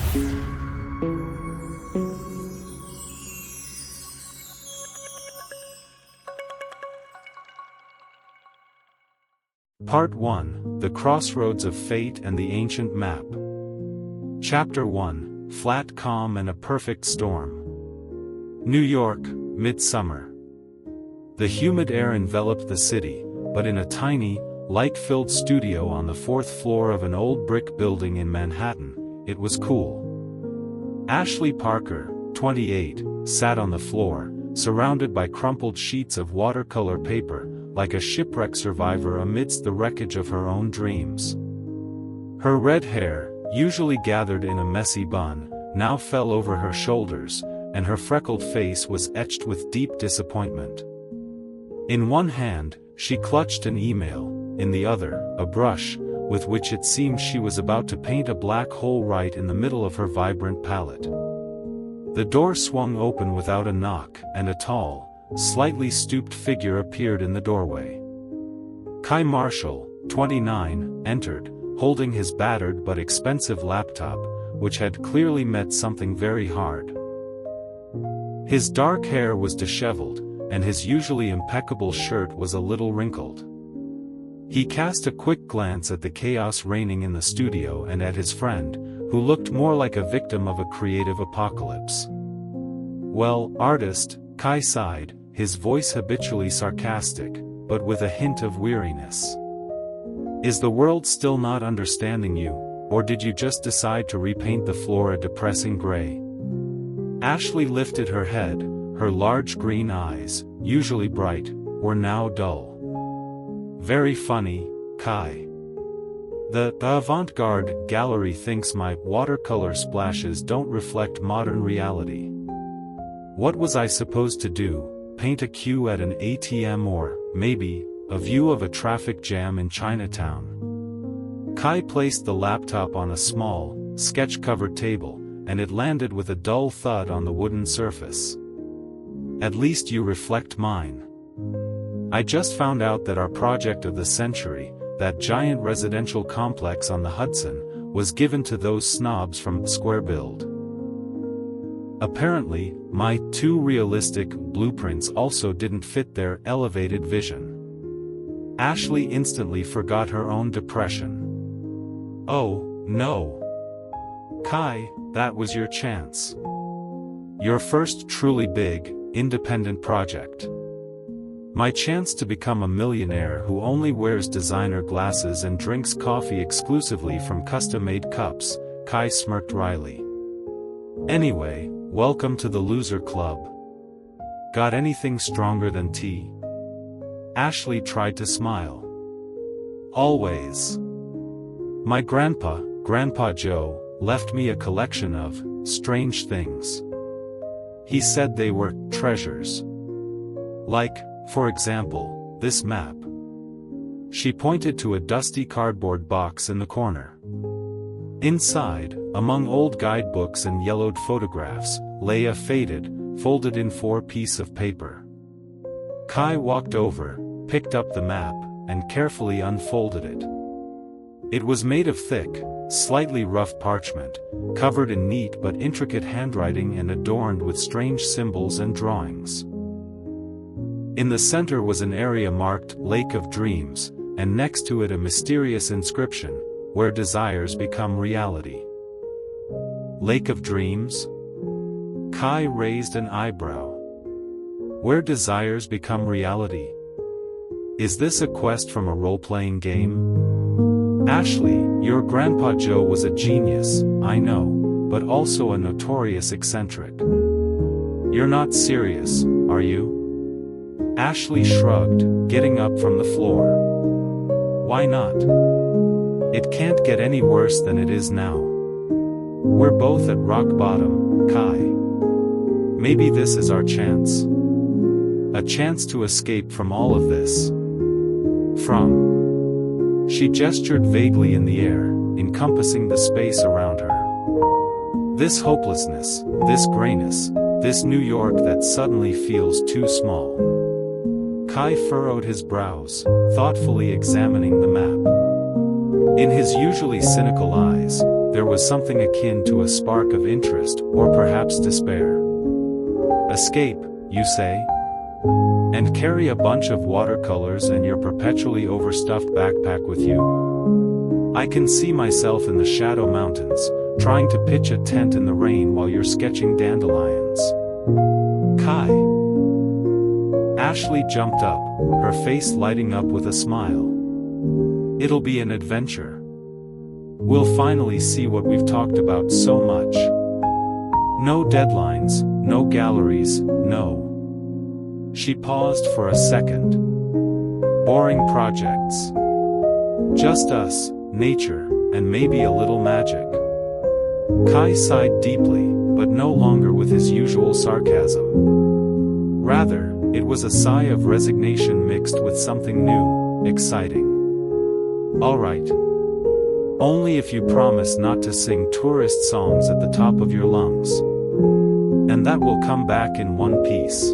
Part 1: The Crossroads of Fate and the Ancient Map. Chapter 1: Flat Calm and a Perfect Storm. New York, midsummer. The humid air enveloped the city, but in a tiny, light-filled studio on the fourth floor of an old brick building in Manhattan, it was cool. Ashley Parker, 28, sat on the floor, surrounded by crumpled sheets of watercolor paper, like a shipwreck survivor amidst the wreckage of her own dreams. Her red hair, usually gathered in a messy bun, now fell over her shoulders, and her freckled face was etched with deep disappointment. In one hand, she clutched an email, in the other, a brush, with which it seemed she was about to paint a black hole right in the middle of her vibrant palette. The door swung open without a knock, and a tall, slightly stooped figure appeared in the doorway. Kai Marshall, 29, entered, holding his battered but expensive laptop, which had clearly met something very hard. His dark hair was disheveled, and his usually impeccable shirt was a little wrinkled. He cast a quick glance at the chaos reigning in the studio and at his friend, who looked more like a victim of a creative apocalypse. "Well, artist," Kai sighed, his voice habitually sarcastic, but with a hint of weariness. "Is the world still not understanding you, or did you just decide to repaint the floor a depressing gray?" Ashley lifted her head, her large green eyes, usually bright, were now dull. "Very funny, Kai. The avant-garde gallery thinks my watercolor splashes don't reflect modern reality. What was I supposed to do? Paint a queue at an ATM or, maybe, a view of a traffic jam in Chinatown?" Kai placed the laptop on a small, sketch-covered table, and it landed with a dull thud on the wooden surface. "At least you reflect mine. I just found out that our project of the century, that giant residential complex on the Hudson, was given to those snobs from Square Build. Apparently, my too realistic blueprints also didn't fit their elevated vision." Ashley instantly forgot her own depression. "Oh, no. Kai, that was your chance. Your first truly big, independent project. My chance to become a millionaire who only wears designer glasses and drinks coffee exclusively from custom-made cups," Kai smirked wryly. "Anyway, welcome to the loser club. Got anything stronger than tea?" Ashley tried to smile. "Always. My Grandpa Joe, left me a collection of strange things. He said they were treasures. Like, for example, this map." She pointed to a dusty cardboard box in the corner. Inside, among old guidebooks and yellowed photographs, lay a faded, folded-in-4 piece of paper. Kai walked over, picked up the map, and carefully unfolded it. It was made of thick, slightly rough parchment, covered in neat but intricate handwriting and adorned with strange symbols and drawings. In the center was an area marked Lake of Dreams, and next to it a mysterious inscription, "Where desires become reality." Lake of Dreams? Kai raised an eyebrow. Where desires become reality? Is this a quest from a role-playing game? Ashley, your Grandpa Joe was a genius, I know, but also a notorious eccentric. You're not serious, are you? Ashley shrugged, getting up from the floor. Why not? It can't get any worse than it is now. We're both at rock bottom, Kai. Maybe this is our chance. A chance to escape from all of this. She gestured vaguely in the air, encompassing the space around her. This hopelessness, this grayness, this New York that suddenly feels too small. Kai furrowed his brows, thoughtfully examining the map. In his usually cynical eyes, there was something akin to a spark of interest, or perhaps despair. Escape, you say? And carry a bunch of watercolors and your perpetually overstuffed backpack with you? I can see myself in the Shadow Mountains, trying to pitch a tent in the rain while you're sketching dandelions. Kai. Ashley jumped up, her face lighting up with a smile. It'll be an adventure. We'll finally see what we've talked about so much. No deadlines, no galleries, no. She paused for a second. Boring projects. Just us, nature, and maybe a little magic. Kai sighed deeply, but no longer with his usual sarcasm. Rather, it was a sigh of resignation mixed with something new, exciting. All right. Only if you promise not to sing tourist songs at the top of your lungs. And that will come back in one piece.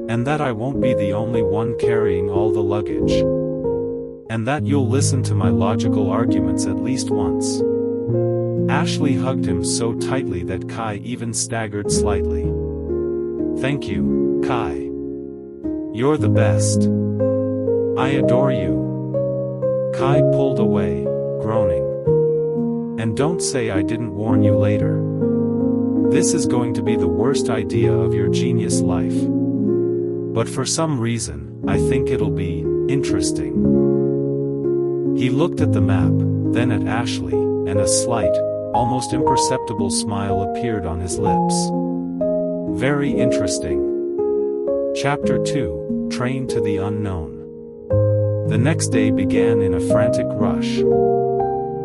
And that I won't be the only one carrying all the luggage. And that you'll listen to my logical arguments at least once. Ashley hugged him so tightly that Kai even staggered slightly. Thank you, Kai. You're the best. I adore you. Kai pulled away, groaning. And don't say I didn't warn you later. This is going to be the worst idea of your genius life. But for some reason, I think it'll be interesting. He looked at the map, then at Ashley, and a slight, almost imperceptible smile appeared on his lips. Very interesting. Chapter 2, Train to the Unknown. The next day began in a frantic rush.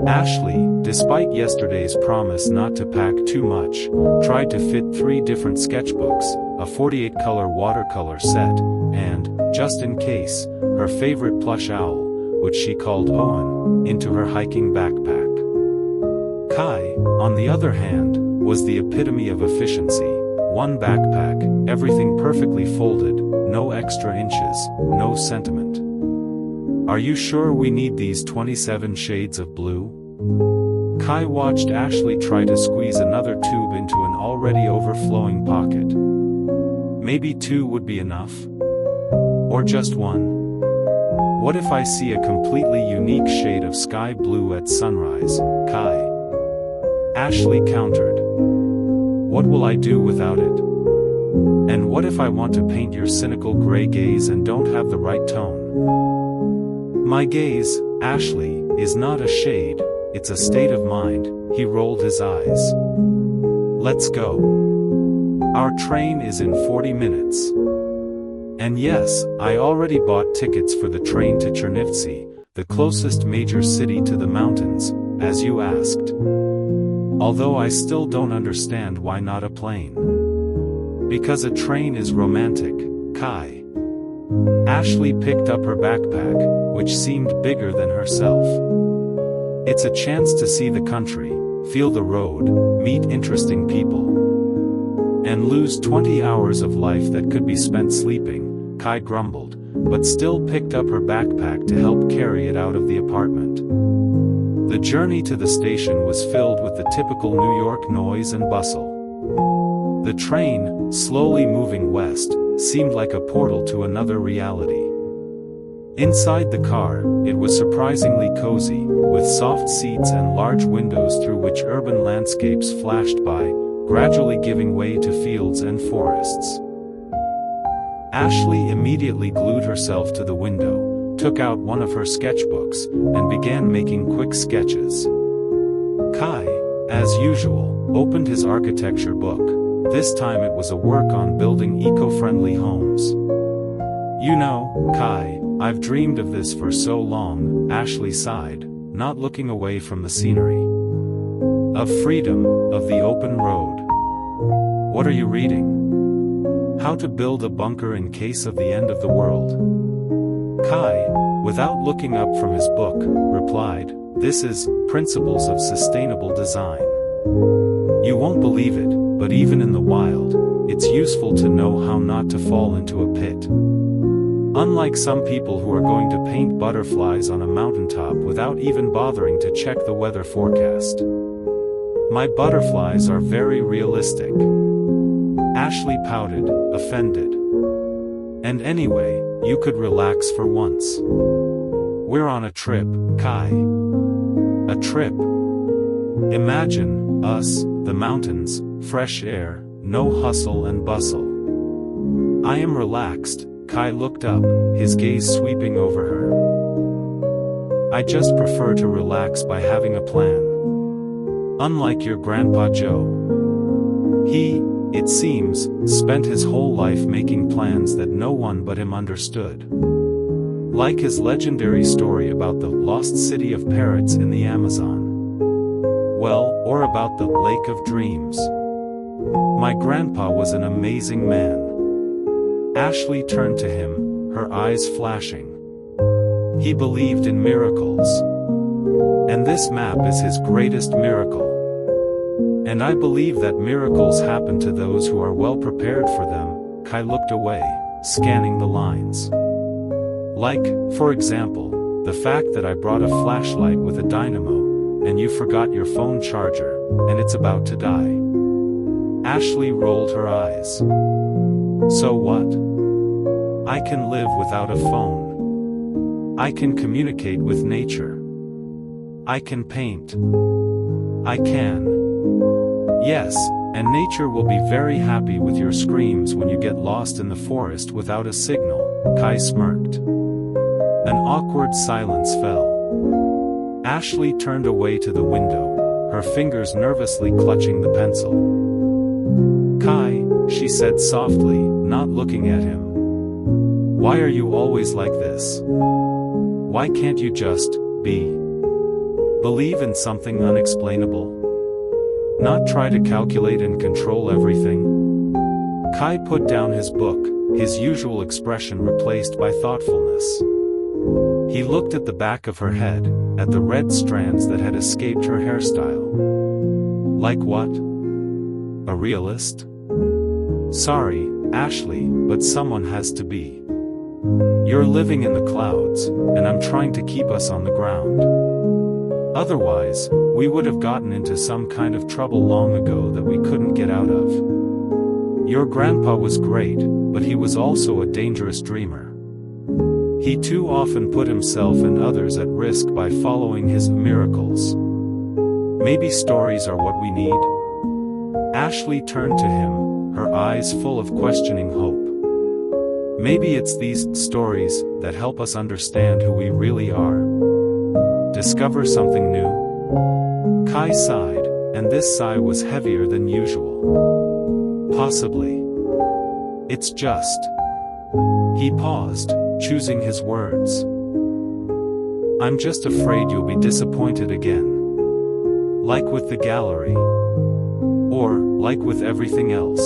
Ashley, despite yesterday's promise not to pack too much, tried to fit 3 different sketchbooks, a 48-color watercolor set, and, just in case, her favorite plush owl, which she called Owen, into her hiking backpack. Kai, on the other hand, was the epitome of efficiency. 1 backpack, everything perfectly folded, no extra inches, no sentiment. Are you sure we need these 27 shades of blue? Kai watched Ashley try to squeeze another tube into an already overflowing pocket. Maybe 2 would be enough? Or just 1? What if I see a completely unique shade of sky blue at sunrise, Kai? Ashley countered. What will I do without it? And what if I want to paint your cynical gray gaze and don't have the right tone? My gaze, Ashley, is not a shade, it's a state of mind. He rolled his eyes. Let's go. Our train is in 40 minutes. And yes, I already bought tickets for the train to Chernivtsi, the closest major city to the mountains, as you asked. Although I still don't understand why not a plane. Because a train is romantic, Kai. Ashley picked up her backpack, which seemed bigger than herself. It's a chance to see the country, feel the road, meet interesting people. And lose 20 hours of life that could be spent sleeping, Kai grumbled, but still picked up her backpack to help carry it out of the apartment. The journey to the station was filled with the typical New York noise and bustle. The train, slowly moving west, seemed like a portal to another reality. Inside the car, it was surprisingly cozy, with soft seats and large windows through which urban landscapes flashed by, gradually giving way to fields and forests. Ashley immediately glued herself to the window, took out one of her sketchbooks, and began making quick sketches. Kai, as usual, opened his architecture book. This time it was a work on building eco-friendly homes. You know, Kai, I've dreamed of this for so long, Ashley sighed, not looking away from the scenery. Of freedom, of the open road. What are you reading? How to build a bunker in case of the end of the world. Kai, without looking up from his book, replied, This is Principles of Sustainable Design. You won't believe it, but even in the wild, it's useful to know how not to fall into a pit. Unlike some people who are going to paint butterflies on a mountaintop without even bothering to check the weather forecast. My butterflies are very realistic. Ashley pouted, offended. And anyway, you could relax for once. We're on a trip, Kai. A trip. Imagine, us, the mountains, fresh air, no hustle and bustle. I am relaxed. Kai looked up, his gaze sweeping over her. I just prefer to relax by having a plan. Unlike your Grandpa Joe. He, it seems, spent his whole life making plans that no one but him understood. Like his legendary story about the lost city of parrots in the Amazon. Well, or about the Lake of Dreams. My grandpa was an amazing man. Ashley turned to him, her eyes flashing. He believed in miracles. And this map is his greatest miracle. And I believe that miracles happen to those who are well prepared for them. Kai looked away, scanning the lines. Like, for example, the fact that I brought a flashlight with a dynamo, and you forgot your phone charger, and it's about to die. Ashley rolled her eyes. So what? I can live without a phone. I can communicate with nature. I can paint. I can. Yes, and nature will be very happy with your screams when you get lost in the forest without a signal, Kai smirked. An awkward silence fell. Ashley turned away to the window, her fingers nervously clutching the pencil. Kai, she said softly, not looking at him. Why are you always like this? Why can't you just be? Believe in something unexplainable? Not try to calculate and control everything? Kai put down his book, his usual expression replaced by thoughtfulness. He looked at the back of her head, at the red strands that had escaped her hairstyle. Like what? A realist? Sorry, Ashley, but someone has to be. You're living in the clouds, and I'm trying to keep us on the ground. Otherwise, we would have gotten into some kind of trouble long ago that we couldn't get out of. Your grandpa was great, but he was also a dangerous dreamer. He too often put himself and others at risk by following his miracles. Maybe stories are what we need? Ashley turned to him, her eyes full of questioning hope. Maybe it's these stories that help us understand who we really are. Discover something new? Kai sighed, and this sigh was heavier than usual. Possibly. It's just. He paused, choosing his words. I'm just afraid you'll be disappointed again. Like with the gallery. Or, like with everything else.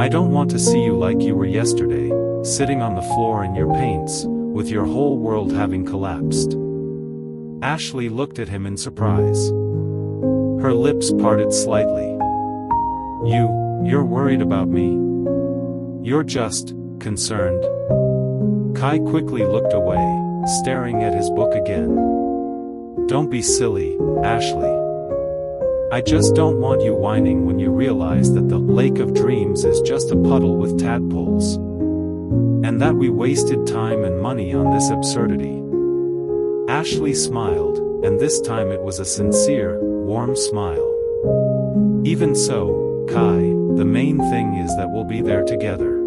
I don't want to see you like you were yesterday, sitting on the floor in your paints, with your whole world having collapsed. Ashley looked at him in surprise. Her lips parted slightly. You're worried about me? You're just concerned? Kai quickly looked away, staring at his book again. Don't be silly, Ashley. I just don't want you whining when you realize that the Lake of Dreams is just a puddle with tadpoles. And that we wasted time and money on this absurdity. Ashley smiled, and this time it was a sincere, warm smile. Even so, Kai, the main thing is that we'll be there together.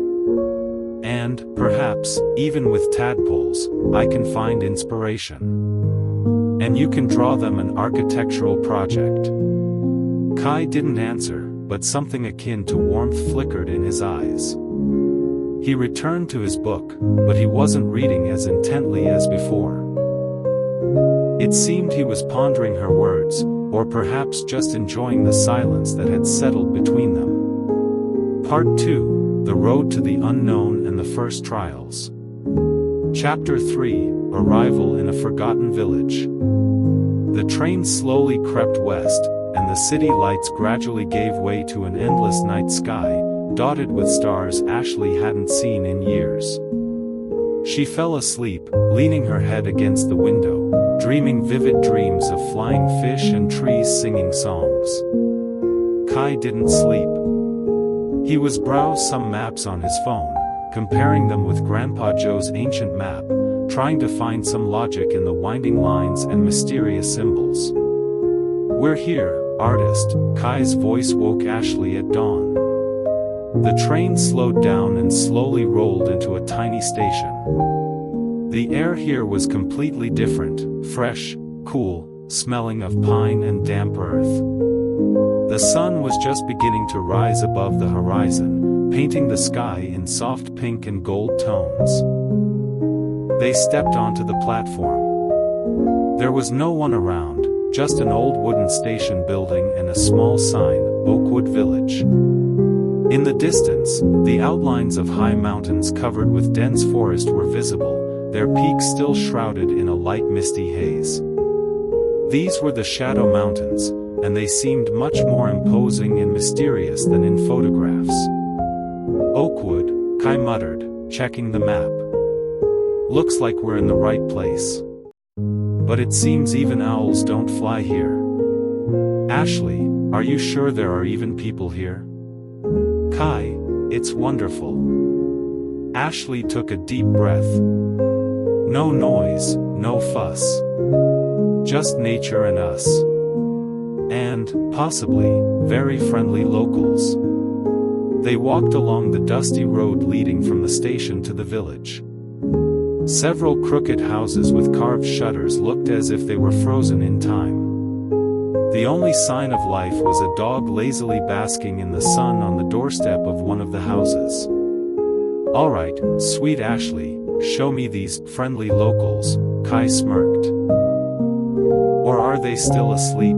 And, perhaps, even with tadpoles, I can find inspiration. And you can draw them an architectural project. Kai didn't answer, but something akin to warmth flickered in his eyes. He returned to his book, but he wasn't reading as intently as before. It seemed he was pondering her words, or perhaps just enjoying the silence that had settled between them. Part 2, The Road to the Unknown and the First Trials. Chapter 3, Arrival in a Forgotten Village. The train slowly crept west, and the city lights gradually gave way to an endless night sky, dotted with stars Ashley hadn't seen in years. She fell asleep, leaning her head against the window, dreaming vivid dreams of flying fish and trees singing songs. Kai didn't sleep. He was browsing some maps on his phone, comparing them with Grandpa Joe's ancient map, trying to find some logic in the winding lines and mysterious symbols. "We're here, artist," Kai's voice woke Ashley at dawn. The train slowed down and slowly rolled into a tiny station. The air here was completely different, fresh, cool, smelling of pine and damp earth. The sun was just beginning to rise above the horizon, painting the sky in soft pink and gold tones. They stepped onto the platform. There was no one around, just an old wooden station building and a small sign, Oakwood Village. In the distance, the outlines of high mountains covered with dense forest were visible, their peaks still shrouded in a light misty haze. These were the Shadow Mountains, and they seemed much more imposing and mysterious than in photographs. "Oakwood," Kai muttered, checking the map. "Looks like we're in the right place. But it seems even owls don't fly here." "Ashley, are you sure there are even people here?" "Kai, it's wonderful." Ashley took a deep breath. "No noise, no fuss. Just nature and us. And, possibly, very friendly locals." They walked along the dusty road leading from the station to the village. Several crooked houses with carved shutters looked as if they were frozen in time. The only sign of life was a dog lazily basking in the sun on the doorstep of one of the houses. "All right, sweet Ashley, show me these friendly locals," Kai smirked. "Or are they still asleep?"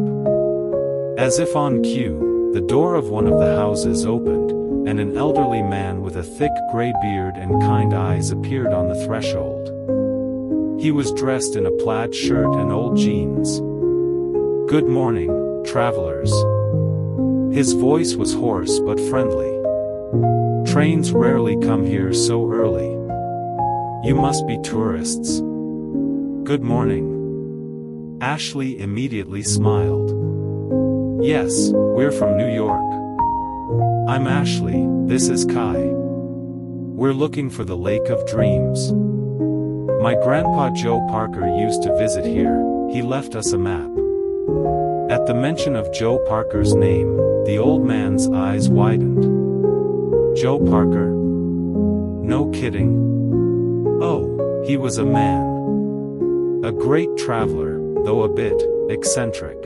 As if on cue, the door of one of the houses opened, and an elderly man with a thick gray beard and kind eyes appeared on the threshold. He was dressed in a plaid shirt and old jeans. "Good morning, travelers." His voice was hoarse but friendly. "Trains rarely come here so early. You must be tourists." "Good morning." Ashley immediately smiled. "Yes, we're from New York." "I'm Ashley, this is Kai. We're looking for the Lake of Dreams. My grandpa Joe Parker used to visit here, he left us a map." At the mention of Joe Parker's name, the old man's eyes widened. "Joe Parker? No kidding? Oh, he was a man. A great traveler, though a bit eccentric.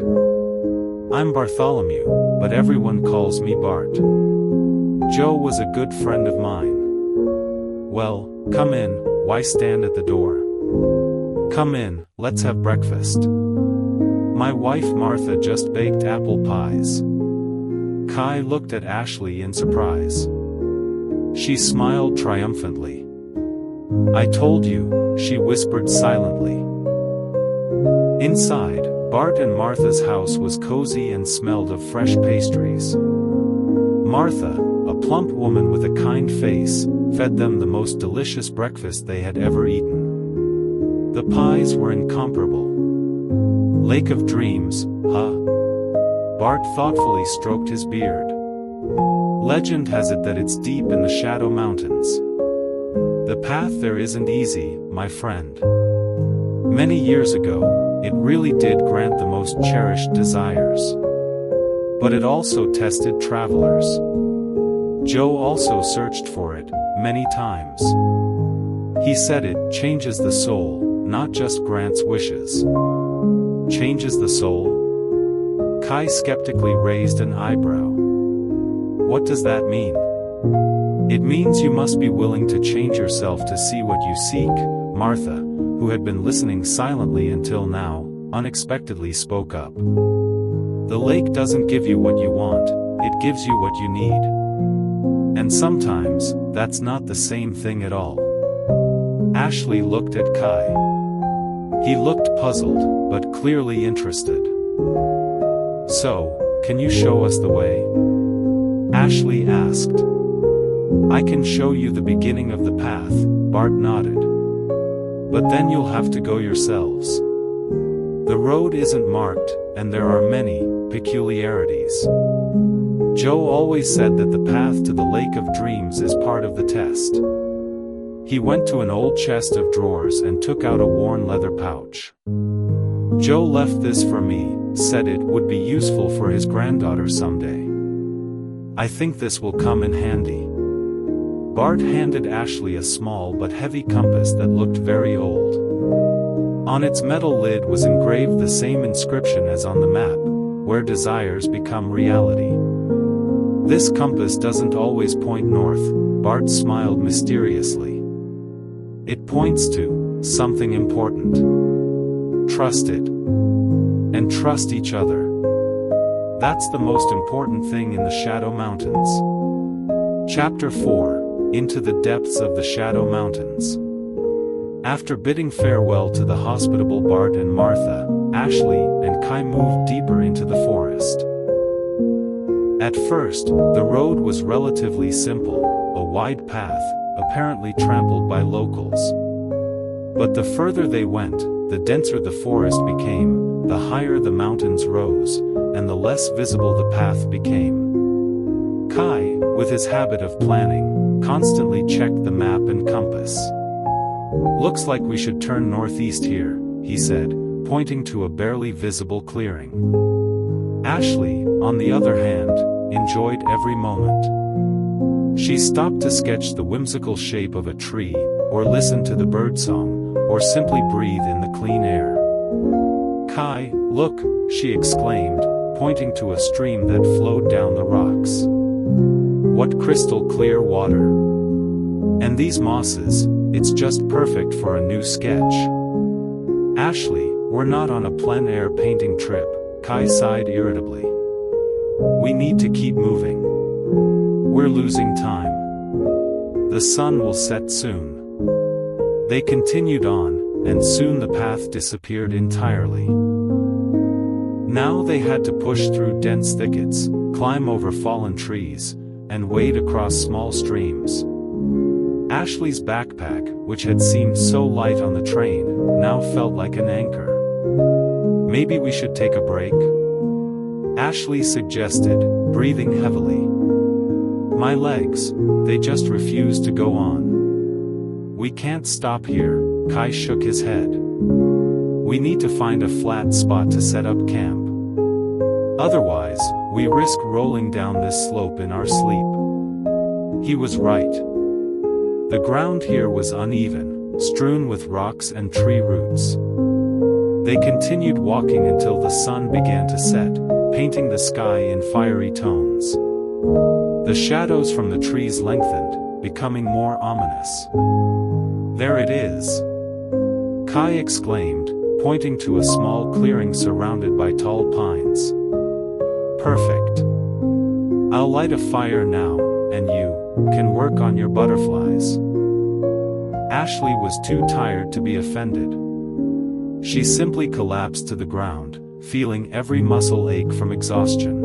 I'm Bartholomew, but everyone calls me Bart. Joe was a good friend of mine." "Well, come in, why stand at the door? Come in, let's have breakfast. My wife Martha just baked apple pies." Kai looked at Ashley in surprise. She smiled triumphantly. "I told you," she whispered silently. Inside, Bart and Martha's house was cozy and smelled of fresh pastries. Martha, a plump woman with a kind face, fed them the most delicious breakfast they had ever eaten. The pies were incomparable. "Lake of Dreams, huh?" Bart thoughtfully stroked his beard. "Legend has it that it's deep in the Shadow Mountains. The path there isn't easy, my friend. Many years ago, it really did grant the most cherished desires. But it also tested travelers. Joe also searched for it, many times. He said it changes the soul, not just grants wishes." "Changes the soul?" Kai skeptically raised an eyebrow. "What does that mean?" "It means you must be willing to change yourself to see what you seek," Martha, who had been listening silently until now, unexpectedly spoke up. "The lake doesn't give you what you want, it gives you what you need. And sometimes, that's not the same thing at all." Ashley looked at Kai. He looked puzzled, but clearly interested. "So, can you show us the way?" Ashley asked. "I can show you the beginning of the path," Bart nodded. "But then you'll have to go yourselves." The road isn't marked, and there are many peculiarities. Joe always said that the path to the Lake of Dreams is part of the test. He went to an old chest of drawers and took out a worn leather pouch. Joe left this for me, said it would be useful for his granddaughter someday. I think this will come in handy. Bart handed Ashley a small but heavy compass that looked very old. On its metal lid was engraved the same inscription as on the map, where desires become reality. This compass doesn't always point north, Bart smiled mysteriously. It points to something important. Trust it. And trust each other. That's the most important thing in the Shadow Mountains. Chapter 4: Into the Depths of the Shadow Mountains. After bidding farewell to the hospitable Bart and Martha, Ashley and Kai moved deeper into the forest. At first, the road was relatively simple, a wide path, apparently trampled by locals. But the further they went, the denser the forest became, the higher the mountains rose, and the less visible the path became. Kai, with his habit of planning, constantly checked the map and compass. "Looks like we should turn northeast here," he said, pointing to a barely visible clearing. Ashley, on the other hand, enjoyed every moment. She stopped to sketch the whimsical shape of a tree, or listen to the birdsong, or simply breathe in the clean air. "Kai, look," she exclaimed, pointing to a stream that flowed down the rocks. "What crystal clear water! And these mosses, it's just perfect for a new sketch." "Ashley, we're not on a plein air painting trip," Kai sighed irritably. "We need to keep moving. We're losing time. The sun will set soon." They continued on, and soon the path disappeared entirely. Now they had to push through dense thickets, climb over fallen trees, and wade across small streams. Ashley's backpack, which had seemed so light on the train, now felt like an anchor. "Maybe we should take a break?" Ashley suggested, breathing heavily. "My legs, they just refuse to go on." "We can't stop here," Kai shook his head. "We need to find a flat spot to set up camp. Otherwise, we risk rolling down this slope in our sleep." He was right. The ground here was uneven, strewn with rocks and tree roots. They continued walking until the sun began to set, painting the sky in fiery tones. The shadows from the trees lengthened, becoming more ominous. "There it is!" Kai exclaimed, pointing to a small clearing surrounded by tall pines. "Perfect. I'll light a fire now, and you can work on your butterflies." Ashley was too tired to be offended. She simply collapsed to the ground, feeling every muscle ache from exhaustion.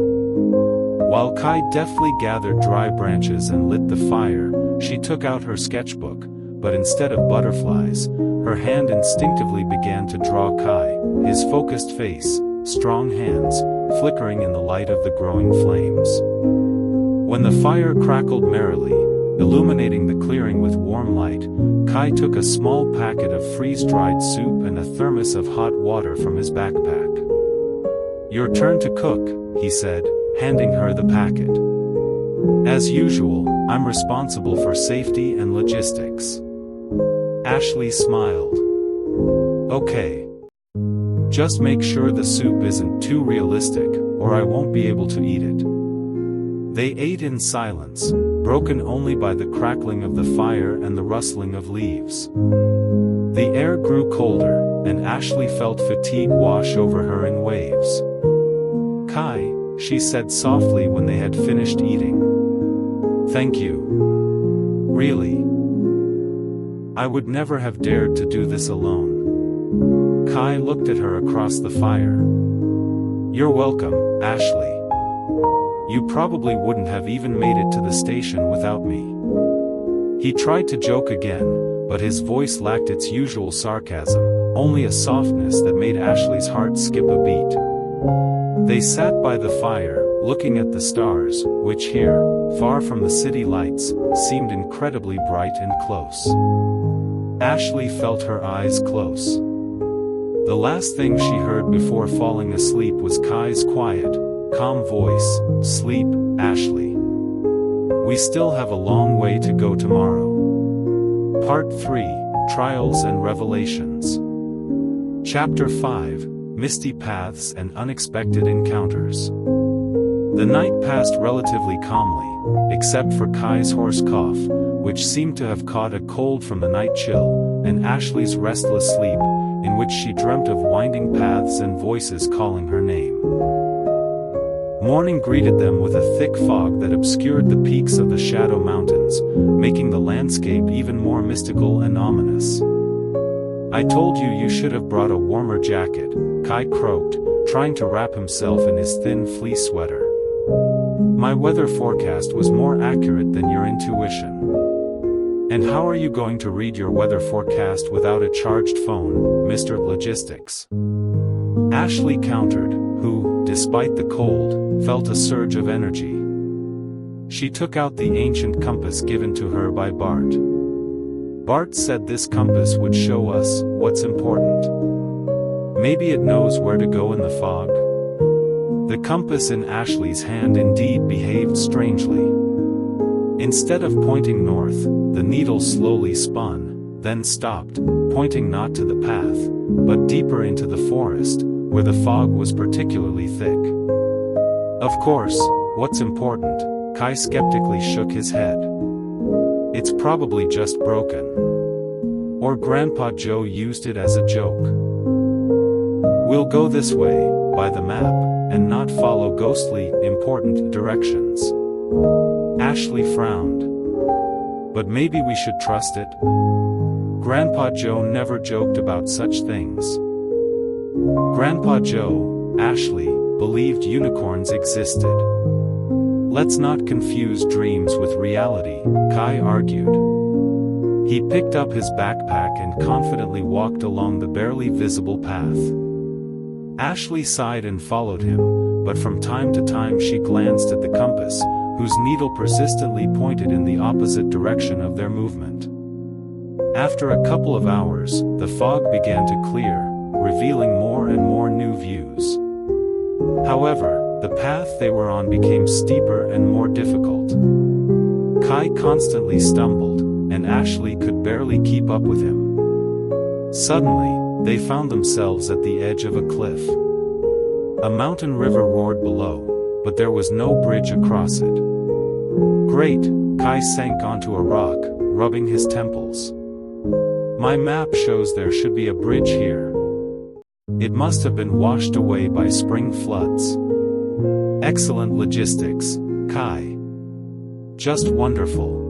While Kai deftly gathered dry branches and lit the fire, she took out her sketchbook, but instead of butterflies, her hand instinctively began to draw Kai, his focused face, strong hands, flickering in the light of the growing flames. When the fire crackled merrily, illuminating the clearing with warm light, Kai took a small packet of freeze-dried soup and a thermos of hot water from his backpack. "Your turn to cook," he said, handing her the packet. "As usual, I'm responsible for safety and logistics." Ashley smiled. "Okay. Just make sure the soup isn't too realistic, or I won't be able to eat it." They ate in silence, broken only by the crackling of the fire and the rustling of leaves. The air grew colder, and Ashley felt fatigue wash over her in waves. "Kai," she said softly when they had finished eating. "Thank you. Really. I would never have dared to do this alone." Kai looked at her across the fire. "You're welcome, Ashley. You probably wouldn't have even made it to the station without me." He tried to joke again, but his voice lacked its usual sarcasm, only a softness that made Ashley's heart skip a beat. They sat by the fire, looking at the stars, which here, far from the city lights, seemed incredibly bright and close. Ashley felt her eyes close. The last thing she heard before falling asleep was Kai's quiet, calm voice, "Sleep, Ashley. We still have a long way to go tomorrow." Part 3, Trials and Revelations. Chapter 5, Misty Paths and Unexpected Encounters. The night passed relatively calmly, except for Kai's hoarse cough, which seemed to have caught a cold from the night chill, and Ashley's restless sleep, in which she dreamt of winding paths and voices calling her name. Morning greeted them with a thick fog that obscured the peaks of the Shadow Mountains, making the landscape even more mystical and ominous. "I told you you should have brought a warmer jacket," Kai croaked, trying to wrap himself in his thin fleece sweater. "My weather forecast was more accurate than your intuition." "And how are you going to read your weather forecast without a charged phone, Mr. Logistics?" Ashley countered, who, despite the cold, felt a surge of energy. She took out the ancient compass given to her by Bart. Bart said this compass would show us what's important. Maybe it knows where to go in the fog. The compass in Ashley's hand indeed behaved strangely. Instead of pointing north, the needle slowly spun, then stopped, pointing not to the path, but deeper into the forest, where the fog was particularly thick. "Of course, what's important?" Kai skeptically shook his head. "It's probably just broken. Or Grandpa Joe used it as a joke. We'll go this way, by the map, and not follow ghostly, important directions." Ashley frowned. "But maybe we should trust it? Grandpa Joe never joked about such things." Grandpa Joe, Ashley, believed unicorns existed. "Let's not confuse dreams with reality," Kai argued. He picked up his backpack and confidently walked along the barely visible path. Ashley sighed and followed him, but from time to time she glanced at the compass, whose needle persistently pointed in the opposite direction of their movement. After a couple of hours, the fog began to clear, revealing more and more new views. However, the path they were on became steeper and more difficult. Kai constantly stumbled, and Ashley could barely keep up with him. Suddenly, they found themselves at the edge of a cliff. A mountain river roared below, but there was no bridge across it. "Great," Kai sank onto a rock, rubbing his temples. "My map shows there should be a bridge here. It must have been washed away by spring floods." "Excellent logistics, Kai. Just wonderful."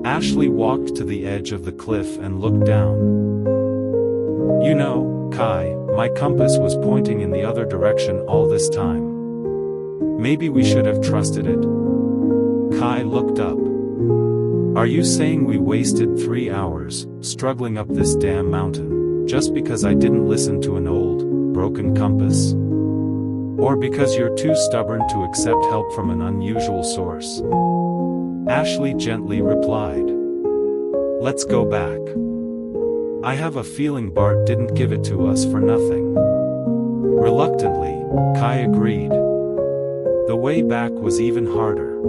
Ashley walked to the edge of the cliff and looked down. "You know, Kai, my compass was pointing in the other direction all this time. Maybe we should have trusted it." Kai looked up. "Are you saying we wasted 3 hours, struggling up this damn mountain, just because I didn't listen to an old, broken compass? Or because you're too stubborn to accept help from an unusual source?" Ashley gently replied. "Let's go back. I have a feeling Bart didn't give it to us for nothing." Reluctantly, Kai agreed. The way back was even harder.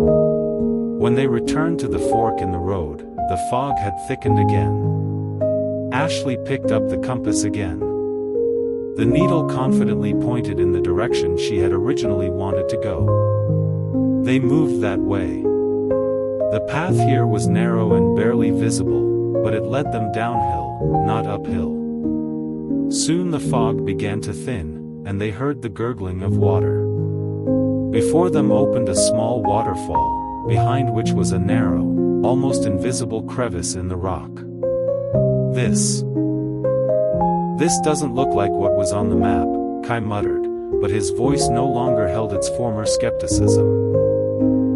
When they returned to the fork in the road, the fog had thickened again. Ashley picked up the compass again. The needle confidently pointed in the direction she had originally wanted to go. They moved that way. The path here was narrow and barely visible, but it led them downhill, not uphill. Soon the fog began to thin, and they heard the gurgling of water. Before them opened a small waterfall, behind which was a narrow, almost invisible crevice in the rock. This doesn't look like what was on the map," Kai muttered, but his voice no longer held its former skepticism.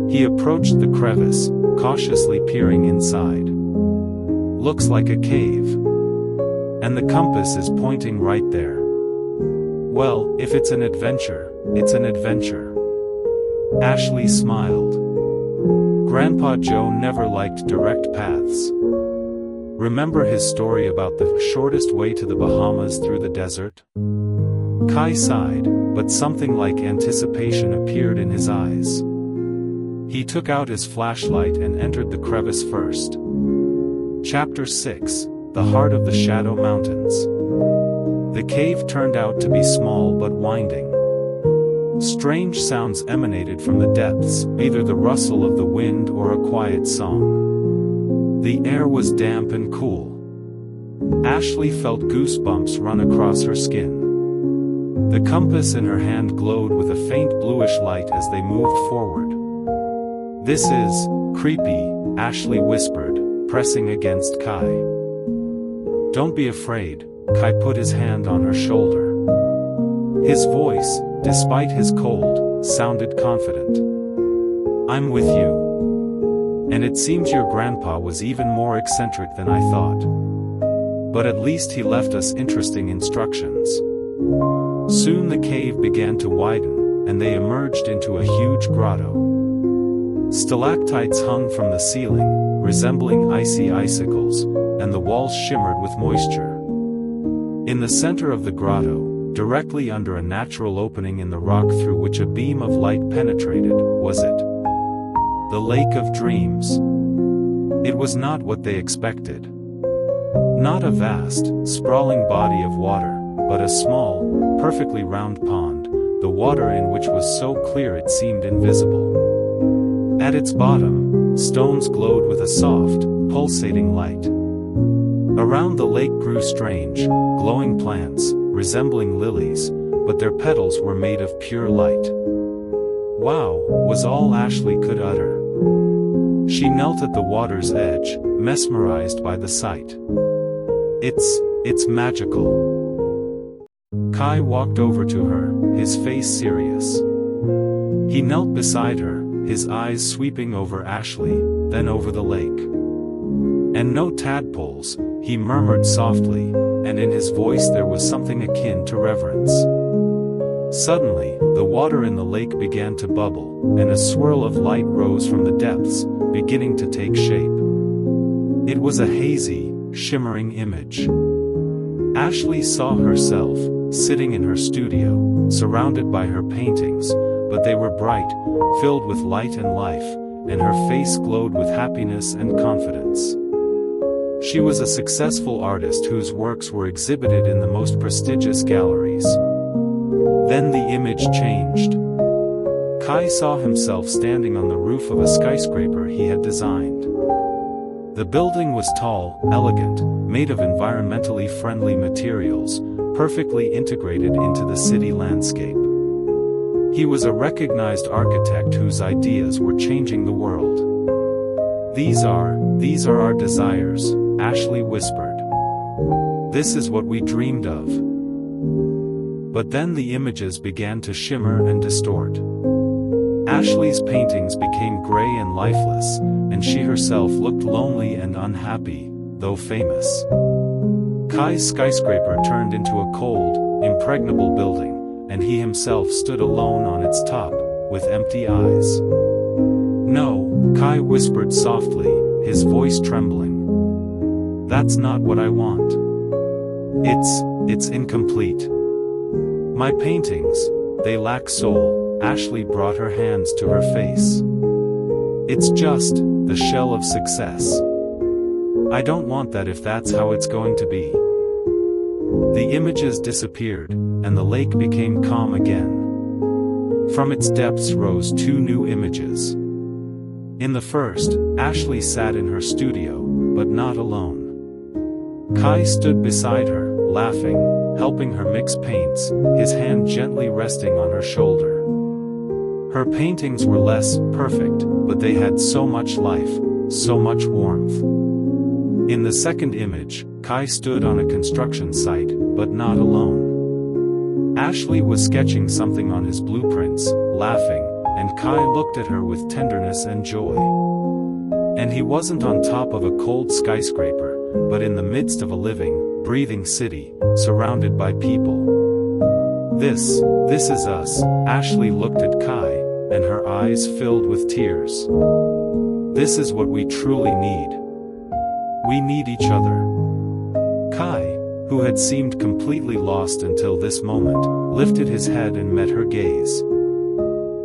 He approached the crevice, cautiously peering inside. "Looks like a cave. And the compass is pointing right there. Well, if it's an adventure, it's an adventure. Ashley smiled. Grandpa Joe never liked direct paths. Remember his story about the shortest way to the Bahamas through the desert? Kai sighed, but something like anticipation appeared in his eyes. He took out his flashlight and entered the crevice first. Chapter 6: The Heart of the Shadow Mountains. The cave turned out to be small but winding. Strange sounds emanated from the depths, either the rustle of the wind or a quiet song. The air was damp and cool. Ashley felt goosebumps run across her skin. The compass in her hand glowed with a faint bluish light as they moved forward. "This is creepy," Ashley whispered, pressing against Kai. "Don't be afraid," Kai put his hand on her shoulder. His voice, despite his cold, sounded confident. "I'm with you. And it seems your grandpa was even more eccentric than I thought. But at least he left us interesting instructions." Soon the cave began to widen, and they emerged into a huge grotto. Stalactites hung from the ceiling, resembling icy icicles, and the walls shimmered with moisture. In the center of the grotto, directly under a natural opening in the rock through which a beam of light penetrated, was it? The Lake of Dreams. It was not what they expected. Not a vast, sprawling body of water, but a small, perfectly round pond, the water in which was so clear it seemed invisible. At its bottom, stones glowed with a soft, pulsating light. Around the lake grew strange, glowing plants, resembling lilies, but their petals were made of pure light. "Wow," was all Ashley could utter. She knelt at the water's edge, mesmerized by the sight. It's magical." Kai walked over to her, his face serious. He knelt beside her, his eyes sweeping over Ashley, then over the lake. "And no tadpoles," he murmured softly, and in his voice there was something akin to reverence. Suddenly, the water in the lake began to bubble, and a swirl of light rose from the depths, beginning to take shape. It was a hazy, shimmering image. Ashley saw herself, sitting in her studio, surrounded by her paintings, but they were bright, filled with light and life, and her face glowed with happiness and confidence. She was a successful artist whose works were exhibited in the most prestigious galleries. Then the image changed. Kai saw himself standing on the roof of a skyscraper he had designed. The building was tall, elegant, made of environmentally friendly materials, perfectly integrated into the city landscape. He was a recognized architect whose ideas were changing the world. These are our desires," Ashley whispered. "This is what we dreamed of." But then the images began to shimmer and distort. Ashley's paintings became gray and lifeless, and she herself looked lonely and unhappy, though famous. Kai's skyscraper turned into a cold, impregnable building, and he himself stood alone on its top, with empty eyes. "No," Kai whispered softly, his voice trembling. "That's not what I want. It's incomplete. My paintings, they lack soul." Ashley brought her hands to her face. "It's just the shell of success. I don't want that if that's how it's going to be." The images disappeared, and the lake became calm again. From its depths rose two new images. In the first, Ashley sat in her studio, but not alone. Kai stood beside her, laughing, helping her mix paints, his hand gently resting on her shoulder. Her paintings were less perfect, but they had so much life, so much warmth. In the second image, Kai stood on a construction site, but not alone. Ashley was sketching something on his blueprints, laughing, and Kai looked at her with tenderness and joy. And he wasn't on top of a cold skyscraper, but in the midst of a living, breathing city, surrounded by people. This is us." Ashley looked at Kai, and her eyes filled with tears. "This is what we truly need. We need each other." Kai, who had seemed completely lost until this moment, lifted his head and met her gaze.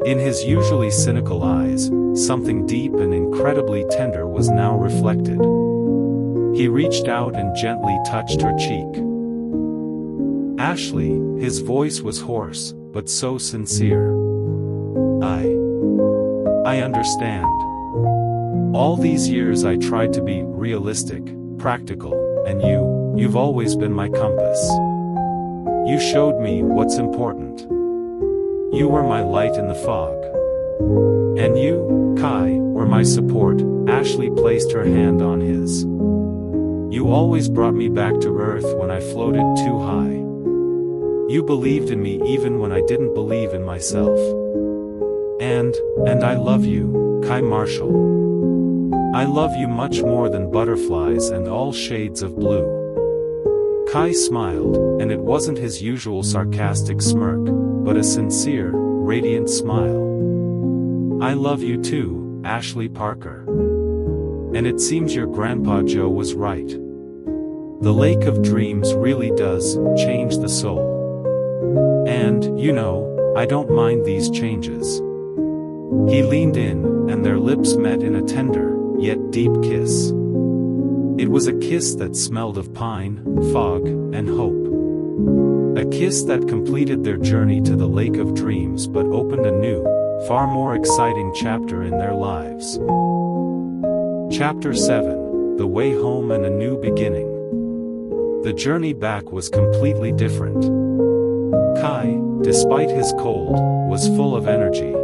In his usually cynical eyes, something deep and incredibly tender was now reflected. He reached out and gently touched her cheek. "Ashley," his voice was hoarse, but so sincere. I understand. All these years I tried to be realistic, practical, and you've always been my compass. You showed me what's important. You were my light in the fog. And you, Kai, were my support." Ashley placed her hand on his. "You always brought me back to earth when I floated too high. You believed in me even when I didn't believe in myself. And I love you, Kai Marshall. I love you much more than butterflies and all shades of blue." Kai smiled, and it wasn't his usual sarcastic smirk, but a sincere, radiant smile. "I love you too, Ashley Parker. And it seems your Grandpa Joe was right. The Lake of Dreams really does change the soul. And, I don't mind these changes." He leaned in, and their lips met in a tender, yet deep kiss. It was a kiss that smelled of pine, fog, and hope. A kiss that completed their journey to the Lake of Dreams but opened a new, far more exciting chapter in their lives. Chapter 7, The Way Home and a New Beginning. The journey back was completely different. Kai, despite his cold, was full of energy.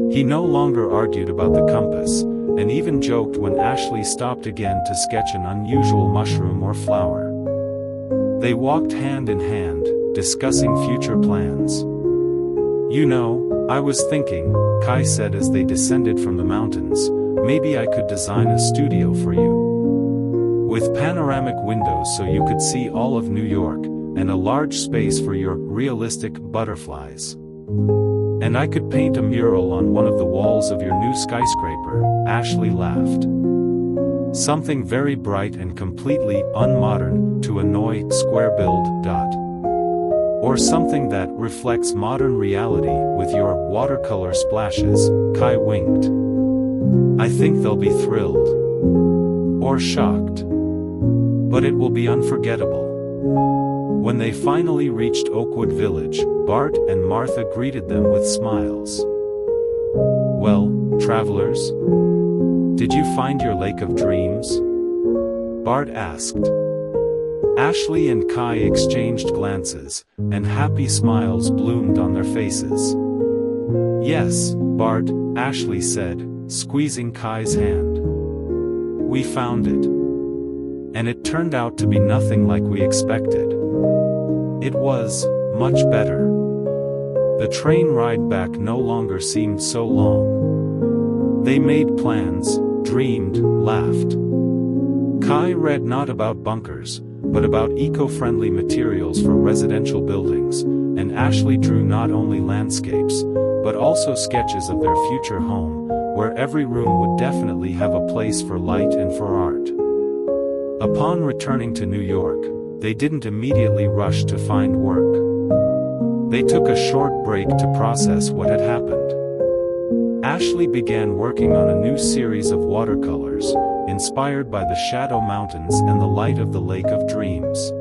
He no longer argued about the compass, and even joked when Ashley stopped again to sketch an unusual mushroom or flower. They walked hand in hand, discussing future plans. I was thinking," Kai said as they descended from the mountains, "maybe I could design a studio for you. With panoramic windows so you could see all of New York, and a large space for your realistic butterflies. And I could paint a mural on one of the walls of your new skyscraper." Ashley laughed. "Something very bright and completely unmodern to annoy square-billed. Or something that reflects modern reality with your watercolor splashes," Kai winked. "I think they'll be thrilled. Or shocked. But it will be unforgettable." When they finally reached Oakwood Village, Bart and Martha greeted them with smiles. "Well, travelers? Did you find your Lake of Dreams?" Bart asked. Ashley and Kai exchanged glances, and happy smiles bloomed on their faces. "Yes, Bart," Ashley said, squeezing Kai's hand. "We found it. And it turned out to be nothing like we expected. It was much better. The train ride back no longer seemed so long. They made plans, dreamed, laughed. Kai read not about bunkers, but about eco-friendly materials for residential buildings, and Ashley drew not only landscapes, but also sketches of their future home, where every room would definitely have a place for light and for art. Upon returning to New York, they didn't immediately rush to find work. They took a short break to process what had happened. Ashley began working on a new series of watercolors, inspired by the Shadow Mountains and the light of the Lake of Dreams.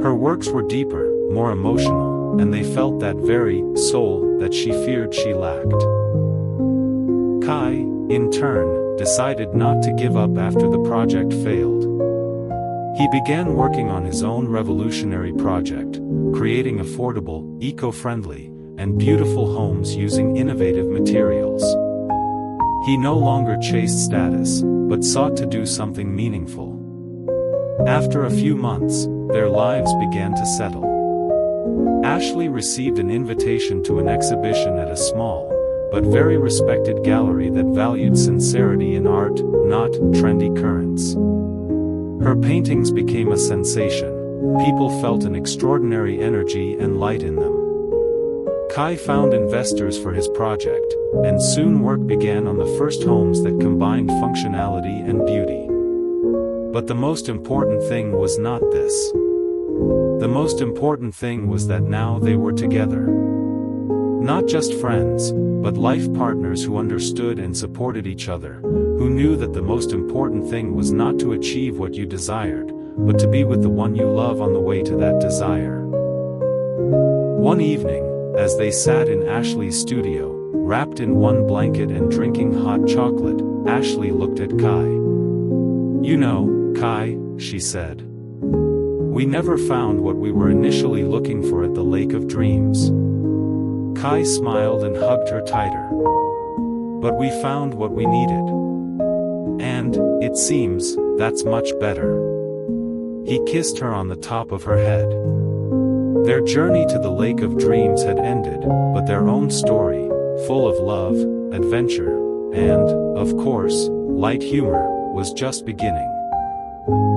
Her works were deeper, more emotional, and they felt that very soul that she feared she lacked. Kai, in turn, decided not to give up after the project failed. He began working on his own revolutionary project, creating affordable, eco-friendly, and beautiful homes using innovative materials. He no longer chased status, but sought to do something meaningful. After a few months, their lives began to settle. Ashley received an invitation to an exhibition at a small, but very respected gallery that valued sincerity in art, not trendy currents. Her paintings became a sensation. People felt an extraordinary energy and light in them. Kai found investors for his project, and soon work began on the first homes that combined functionality and beauty. But the most important thing was not this. The most important thing was that now they were together. Not just friends, but life partners who understood and supported each other, who knew that the most important thing was not to achieve what you desired, but to be with the one you love on the way to that desire. One evening, as they sat in Ashley's studio, wrapped in one blanket and drinking hot chocolate, Ashley looked at Kai. "You know, Kai," she said. "We never found what we were initially looking for at the Lake of Dreams." Kai smiled and hugged her tighter. "But we found what we needed. And, it seems, that's much better." He kissed her on the top of her head. Their journey to the Lake of Dreams had ended, but their own story, full of love, adventure, and, of course, light humor, was just beginning.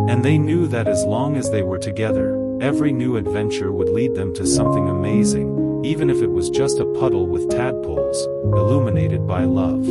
And they knew that as long as they were together, every new adventure would lead them to something amazing, even if it was just a puddle with tadpoles, illuminated by love.